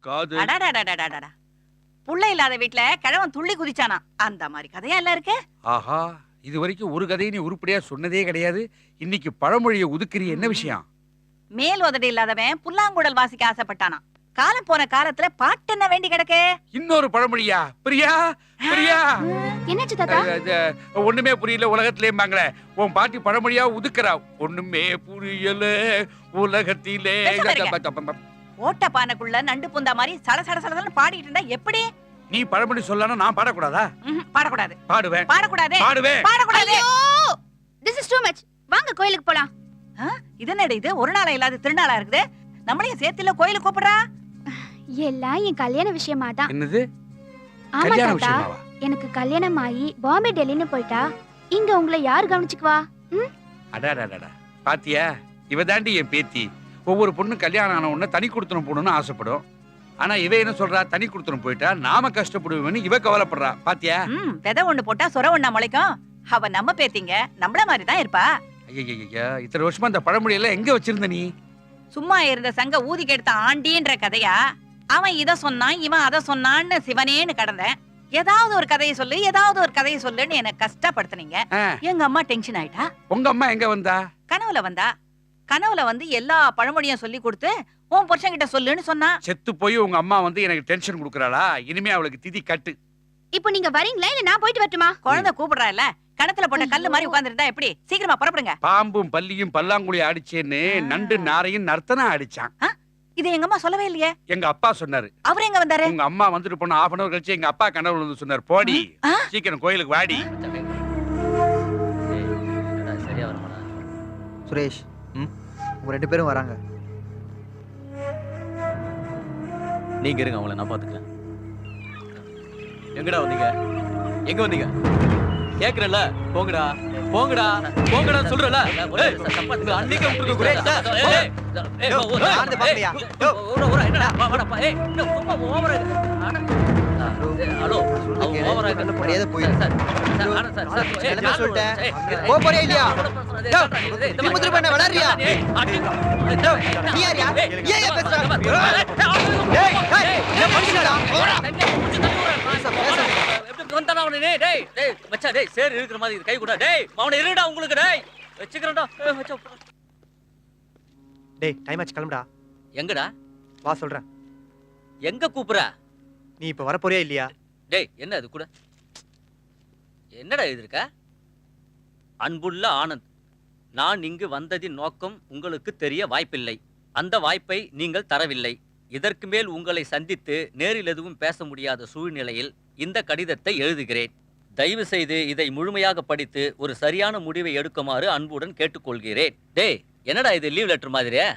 காது. அடடடடடடடா. புள்ள இல்லாத வீட்ல கிழவன் துள்ளி குதிச்சானா, அந்த மாதிரி கதையா எல்லாம் இருக்கு. ஆஹா, இது வரைக்கும் ஒரு கதையை நீ உருப்படியா சொன்னதே கிடையாது. இன்னைக்கு பழமொழியை உதுக்குறிய, என்ன விஷயம்? மேல் உதடு இல்லாதவன் புல்லாங்குழல் வாசிக்க ஆசைப்பட்டானா. காலம் போன காலத்துல பாட்டு என்ன வேண்டி கிடக்கு? இன்னொரு பழமொழியா? பிரியா பிரியா, என்னாச்சு தாத்தா? ஒண்ணுமே புரியல உலகத்திலேம்பாங்களே, உன் பாட்டி பழமொழியா உதுக்குறா. ஒண்ணுமே புரியல உலகத்திலே. ஓட்ட பானைக்குள்ள நண்டு புந்தா மாதிரி சட சட சடன்னு பாடிட்டு இருந்தா எப்படி? நீ பழமொழி சொல்லணும், நான் பாடக்கூடாதா? பாடக்கூடாது. பாடுவேன். பாடக்கூடாது. பாடுவேன். பாடக்கூடாது. This is too much. வாங்க கோயிலுக்கு போலாம். இது என்னடி இது? ஒரு நாளா இல்லாத திருநாளா இருக்குது. நம்மளையும் சேர்த்துல கோயிலுக்கு கூப்பிடுறா. எல்லாம் என் கல்யாண விஷயமா தான். என்னது? ஆமா கல்யாண தாத்தா, விஷயமாவா? எனக்கு கல்யாணம் ஆகி பாம்பே டெல்லின்னு போயிட்டா இங்க உங்களை யார் கவனிச்சுக்குவா? அடாடாடா, பாத்தியா? இவ தாண்டி என் பேத்தி. ஒவ்வொரு பொண்ணு கல்யாணம் ஆன உடனே தனி கொடுத்தனும் போடணும்னு ஆசைப்படும். ஆனா இவ என்ன சொல்றா? தனி கொடுத்தனும் போயிட்டா நாம கஷ்டப்படுவேன்னு இவ கவலைப்படுறா. பாத்தியா? விதை ஒண்ணு போட்டா சொர ஒண்ணா முளைக்கும். அவ நம்ம பேத்திங்க நம்மள மாதிரி தான் இருப்பா. ஐயா, இத்தனை வருஷமா இந்த பழமொழி எல்லாம் எங்க வச்சிருந்த நீ? சும்மா இருந்த சங்க ஊதி கெடுத்த ஆண்டின்ற கதையா? அவன் இத சொன்னான், இவன் அத சொன்னான்னு சிவனேன்னு கடந்தேன். ஏதாவது ஒரு கதையை சொல்லு, ஏதாவது ஒரு கதையை சொல்லுன்னு என்ன கஷ்டப்படுத்துனீங்க. எங்க அம்மா டென்ஷன் ஆயிட்டா. உங்க அம்மா எங்க வந்தா? கனவுல வந்தா. கனவுல வந்து எல்லா பழமொழியும் சொல்லி கொடுத்து உன் புருஷன் கிட்ட சொல்லுன்னு சொன்னா. செத்து போய் உங்க அம்மா வந்து எனக்கு டென்ஷன் கொடுக்கறாளா? இனிமே அவளுக்கு திதி கட்டு. இப்போ நீங்க வரீங்களா இல்ல நான் போயிட்டு வரட்டுமா? குழந்தை கூப்பிடுறா இல்ல, கணத்துல போட்ட கல்லு மாதிரி உட்கார்ந்திருந்தா எப்படி? சீக்கிரமா புறப்படுங்க. பாம்பும் பல்லியும் பல்லாங்குழி அடிச்சேன்னு நண்டு நாரையும் நர்த்தனா அடிச்சான். இது எங்க அம்மா சொல்லவே இல்லையே. எங்க அப்பா சொன்னாரு. அவர் எங்க வந்தாரு? உங்க அம்மா வந்துட்டு போன 1/2 hour கழிச்சு எங்க அப்பா கனவுல வந்து சொன்னார், போடி சீக்கிரம் கோயிலுக்கு வாடி. சுரேஷ், உங்க 2 பேரும் வராங்க. நீங்க இருங்க, அவங்கள நான் பாத்துக்கிறேன். எங்கடா வந்தீங்க? எங்க வந்தீங்க? கேக்குறல, போங்கடா போங்கடா போங்கடா சொல்றல. ஏய் அன்னைக்கு விட்டுங்க குரே. ஏய் யாரது பாக்கலையா? என்னடா வாடா. ஏய் சும்மா ஓவரா. ஹலோ ஓவரா கண்ணு மரியாதை போய் சார். என்ன சொல்லிட்டேன்? போ போறியா இல்லையா? திரும்ப திரும்ப என்ன விளையாடுறியா? நீ யாரியா? ஏன் பேசுற? ஏய் ஏய் மனுஷடா போடா. வந்தானே அவனே. டேய் டேய் மச்சான், டேய் சேர் இருக்கிற மாதிரி கை கூட. டேய் அவனை இருடா உங்களுக்கு. டேய் வெச்சுக்கறடா. ஏய் மச்சான் டேய் டைம் ஆச்சு, கிளம்புடா. எங்கடா? வா சொல்றேன். எங்க கூப்புற? நீ இப்ப வர போறியா இல்லையா? டேய் என்ன அது கூட? என்னடா எழுதிருக்க? அன்புள்ள ஆனந்த், நான் இங்கு வந்ததின் நோக்கம் உங்களுக்கு தெரிய வாய்ப்பில்லை. அந்த வாய்ப்பை நீங்கள் தரவில்லை. இதற்கு மேல் உங்களை சந்தித்து நேரில் எதுவும் பேச முடியாத சூழ்நிலையில் இந்த கடிதத்தை எழுதுகிறேன். தயவு செய்து இதை முழுமையாக படித்து ஒரு சரியான முடிவை எடுக்குமாறு அன்புடன் கேட்டுக்கொள்கிறேன். டேய் என்னடா இது லீவ் லெட்டர் மாதிரியே?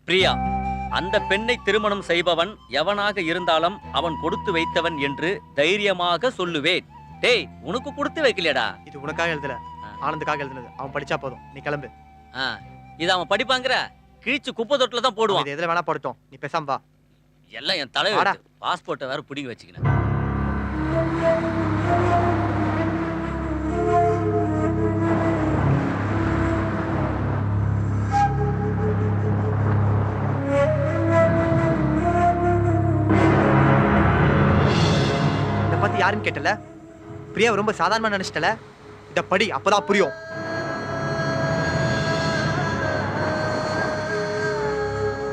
பிரியா, அந்த பெண்ணை திருமணம் செய்பவன் எவனாக இருந்தாலும் அவன் கொடுத்து வைத்தவன் என்று தைரியமாக சொல்லுவேன். டேய் உனக்கு கொடுத்து வைக்கலையடா. இது உனக்காக எழுதல, ஆனந்துக்காக எழுதுனது. அவன் படிச்சா போதும், நீ கிளம்பு. இது அவன் படிப்பாங்கற கிழிச்சு குப்பை தொட்டில தான் போடுவான். இது எதுல வேணா போடட்டும், நீ பேசாம வா. எல்லாம் என் தலைவர். பாஸ்போர்ட்டை வேற புடிங்கி வச்சுக்கிறேன். இத பத்தி யாருன்னு கேட்டல? பிரியா ரொம்ப சாதாரணமா நினைச்சிட்டல? இத படி, அப்பதான் புரியும்.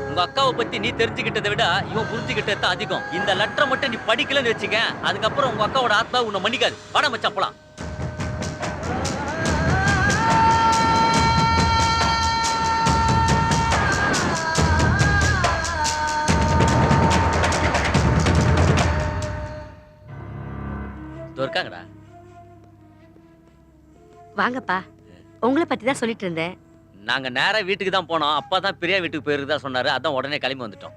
உங்க அக்காவை பத்தி நீ தெரிஞ்சுக்கிட்டதை விட இவன் புரிஞ்சுக்கிட்டது அதிகம். இந்த லெட்டரை மட்டும் நீ படிக்கலன்னு வச்சுக்க, அதுக்கப்புறம் உங்க அக்காவோட ஆத்மா உன்னை மன்னிக்காது. வாடா மச்சான் போலாம். இருக்காங்கடா. வாங்கப்பா, உங்களை பத்தி தான் சொல்லிட்டு இருந்தேன். நாங்க நேரா வீட்டுக்கு தான் போனோம். அப்பதான் பிரியா வீட்டுக்கு போயிருந்தா சொன்னாரு. அதான் உடனே கிளம்பி வந்துட்டோம்.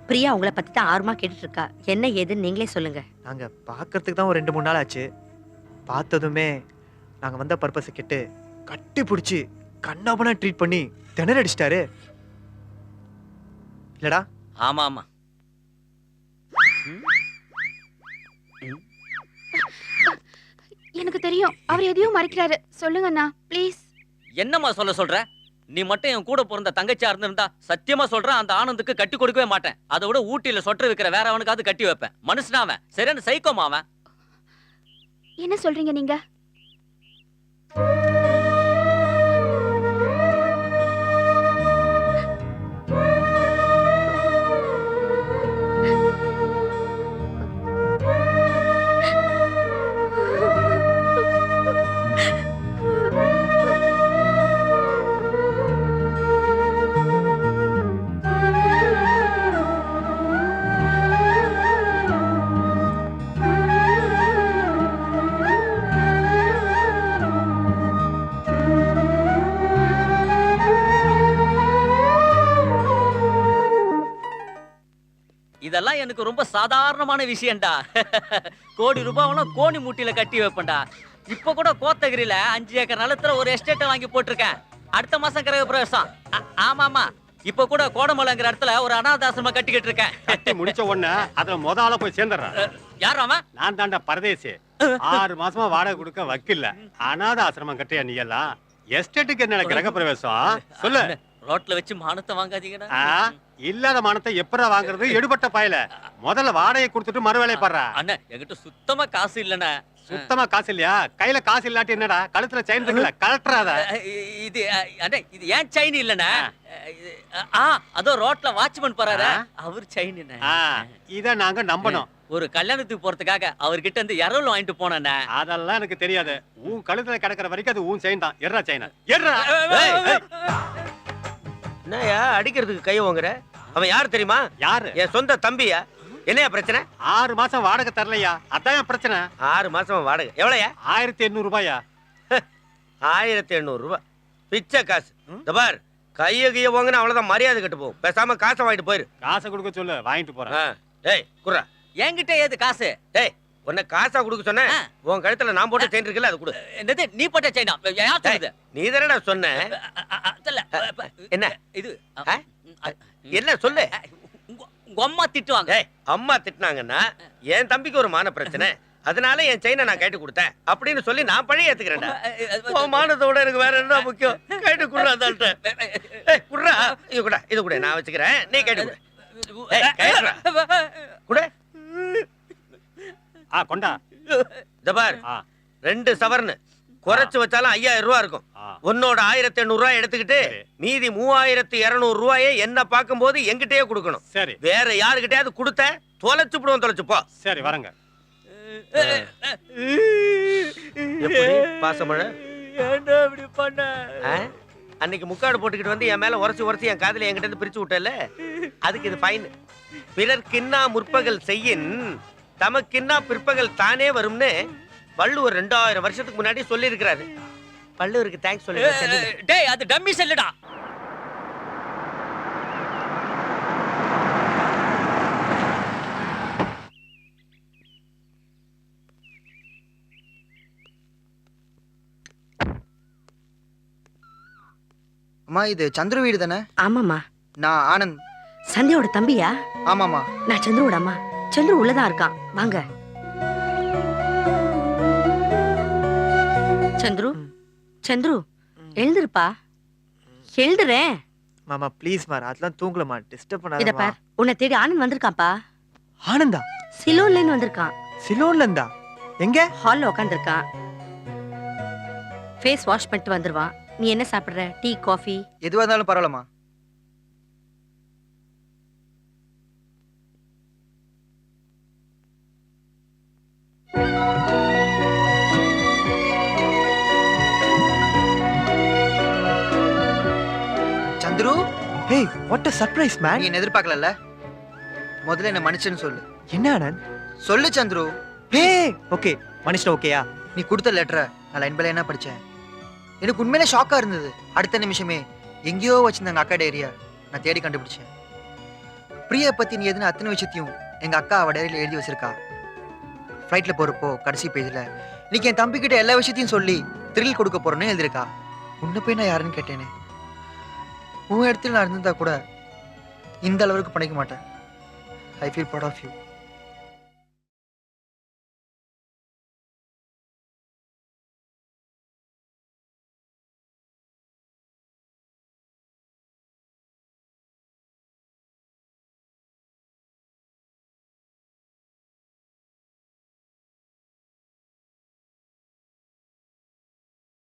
பிரியா உங்களை பத்தி தான் ஆர்வமா கேட்டுட்டு இருக்கா. என்ன ஏதுன்னு நீங்களே சொல்லுங்க. நாங்க பாக்குறதுக்கு தான் ஒரு 2-3 நாள் ஆச்சு. பார்த்ததுமே நாங்க வந்த பர்பஸை கேட்டு கட்டி பிடிச்சி கண்ணாபனா ட்ரீட் பண்ணி திணற அடிச்சிட்டாரு. இல்லடா? ஆமா ஆமா. எனக்கு தெரியும் அவர் எதையும் மறைக்கிறாரு. சொல்லுங்க அண்ணா ப்ளீஸ். என்னம்மா சொல்ற? நீ மட்டும் என் கூட பிறந்த தங்கச்சியா இருந்திருந்தா சத்தியமா சொல்றேன் அந்த ஆனந்துக்கு கட்டி கொடுக்கவே மாட்டேன். அதை விட ஊட்டியில சொட்டர் விக்கிற வேற அவனுக்காவது கட்டி வைப்பேன். மனுஷனா அவன் சரியான சைக்கோமா அவன். என்ன சொல்றீங்க நீங்க? இதெல்லாம் எனக்கு ரொம்ப சாதாரணமான விஷயம்டா. கோடி ரூபாவெல்லாம் கோணி மூட்டில கட்டி வைப்பேன்டா. இப்ப கூட கோத்தகிரியில 5 ஏக்கர் நிலத்துல ஒரு எஸ்டேட்டை வாங்கி போட்டிருக்கேன். அடுத்த மாசம் கிரக பிரவேசம். ஆமாமா. இப்ப கூட கோடமலைங்கிற இடத்துல ஒரு அனாதாசிரமம் கட்டிக்கிட்டு இருக்கேன். கட்டி முடிச்ச உடனே அதுல முதல்ல போய் சேர்ந்துடுறான். யார் அவன்? நான் தாண்டா பரதேசி. 6 மாசமா வாடகை கொடுக்க வக்கில்ல. அனாத ஆசிரமம் கட்டியா நீ எல்லாம்? எஸ்டேட்டுக்கு என்ன கிரக பிரவேசம் சொல்லு. ரோட்ல வச்சு மானத்தை வாங்காதீங்கடா. இல்லாத மானத்தை எப்படா வாங்குறது? எடுபட்ட பயல. முதல்ல வாடகை கொடுத்துட்டு மறு வேலையை பாடுறா. அண்ணா என்கிட்ட சுத்தமா காசு இல்லண்ணா. சுத்தமா காசு இல்லையா? கையில காசு இல்லாட்டி என்னடா? கழுத்துல செயின் இருக்குல்ல, கலட்டுறாத. இது அண்ணா இது ஏன் செயின் இல்லண்ணா? அதோ ரோட்ல வாட்ச்மேன் போறாரா அவர் செயின். இத நாங்க நம்பணும். ஒரு கல்யாணத்துக்கு போறதுக்காக அவர்கிட்ட இருந்து இரவல் வாங்கிட்டு போனேண்ணா. அதெல்லாம் எனக்கு தெரியாது. உன் கழுத்துல கிடக்கிற வரைக்கும் அது உன் செயின் தான். எர்றா செயினா எர்றா. என்னையா அடிக்கிறதுக்கு கை வாங்குற? அவன் யாரு தெரியுமா? யாரு? என் சொந்த தம்பியா. என்னையா பிரச்சனை? 6 மாசம் வாடகை தரலையா? அதான் பிரச்சனை. 6 மாசம் வாடகை எவ்வளோயா? 1800 ரூபாயா? 1800 ரூபாய் பிச்சை காசு. இந்த பார், கைய கைய வாங்கினா அவ்வளவுதான், மரியாதை கட்டு போகும். பேசாம காசை வாங்கிட்டு போயிரு. காசை கொடுக்க சொல்லு, வாங்கிட்டு போறேன். டேய் குர்ரா, என்கிட்ட ஏது காசு? டேய் உன்னை காசா கொடுக்க சொன்னேன். உன் கழுத்துல நான் போட்ட செயின் இருக்குல்ல, அது கொடு. என்னது நீ போட்ட செயினா? யார் சொன்னது? நீ தானடா சொன்ன. என்ன இது என்ன சொல்லு. உங்க அம்மா திட்டுவாங்க. அம்மா திட்டினாங்கன்னா என் தம்பிக்கு ஒரு மான பிரச்சனை, அதனால என் செயினை நான் கேட்டு கொடுத்தேன் அப்படின்னு சொல்லி நான் பழைய ஏத்துக்கிறேன்டா. மானத்தோட எனக்கு வேற என்ன முக்கியம்? கேட்டு குடுறா அதான்ட்ட. குடுறா, இது கூட, இது கூட நான் வச்சுக்கிறேன், நீ கேட்டு கொடு. குடு. கொண்டா. இந்த பார், 2 சவரன் குறைச்சு வச்சாலும் 5000 ரூபாய் இருக்கும். உன்னோட 1800 ரூபாய் எடுத்துக்கிட்டு மீதி 3200 ரூபாயை என்ன பார்க்கும் போது எங்கிட்டயே கொடுக்கணும். சரி. வேற யாருக்கிட்டயாவது கொடுத்த தொலைச்சு போடுவோம். தொலைச்சுப்போ. சரி வரங்க. எப்படி பாசமழை? ஏன்டா இப்படி பண்ண? அன்னைக்கு முக்காடு போட்டுக்கிட்டு வந்து என் மேல உரசி என் காதுல என்கிட்ட இருந்து பிரிச்சு விட்டல, அதுக்கு இது ஃபைன். பிறர்க்கின்னா முற்பகல் செய்யின் தமக்கின்னா பிற்பகல் தானே வரும்னு வள்ளுவர் 2000 வருஷத்துக்கு முன்னாடி சொல்லி இருக்கிறாரு. வள்ளுவருக்கு தேங்க்ஸ் சொல்லு. டேய் அது டம்மி செல்லுடா. அம்மா இது சந்திர வீடு தானே? ஆமாமா. நான் ஆனந்த். சந்தியாவோட தம்பியா? ஆமாமா. நான் சந்துருவோட அம்மா. சந்துரு உள்ளதான் இருக்கான், வாங்க. சந்துரு, சந்துரு எழுந்திருப்பா. எழுதுறேன். மாமா ப்ளீஸ் மா, அதெல்லாம் தூங்கலமா, டிஸ்டர்ப் இத பண்ணாதமா. பார், உன்னை தேடி ஆனந்த் வந்திருக்கான்ப்பா. ஆனந்தா? சிலோன்ல இருந்து வந்திருக்கான். சிலோன்ல இருந்தா? எங்க? ஹால்ல உட்கார்ந்திருக்கான். ஃபேஸ் வாஷ் பண்ணிட்டு வந்துருவான். நீ என்ன சாப்பிடுற? Tea, coffee? எதுவா இருந்தாலும் பரவாயில்லமா. சந்துரு, ஹே வாட் a surprise man. நீ என்ன எதிர்பார்க்கலல்ல? முதல்ல என்ன மன்னிச்சுன்னு சொல்லு. என்ன ஆனந்த்? சொல்லு சந்துரு. ஹே ஓகே, மனுஷன் ஓகேயா? நீ கொடுத்த லெட்டரை நான் லைன் பை லைனா படிச்சேன். எனக்கு உண்மையிலே ஷாக்கா இருந்தது. அடுத்த நிமிஷமே எங்கேயோ வச்சிருந்த அக்கா டைரியா நான் தேடி கண்டுபிடிச்சேன். பிரியா பத்தி நீ எதுன்னு அத்தனை விஷயத்தையும் எங்க அக்கா அவ டைரியில எழுதி வச்சிருக்கா. ஃப்ளைட்ல போறப்போ கடைசி பேஜ்ல இன்னைக்கு என் தம்பி கிட்ட எல்லா விஷயத்தையும் சொல்லி த்ரில் கொடுக்க போறேன்னு எழுதிருக்கா. உன்னை போய் நான் யாருன்னு கேட்டேனே. உன் இடத்துல நான் இருந்திருந்தா கூட இந்த அளவுக்கு பண்ணிக்க மாட்டேன். I feel proud of you.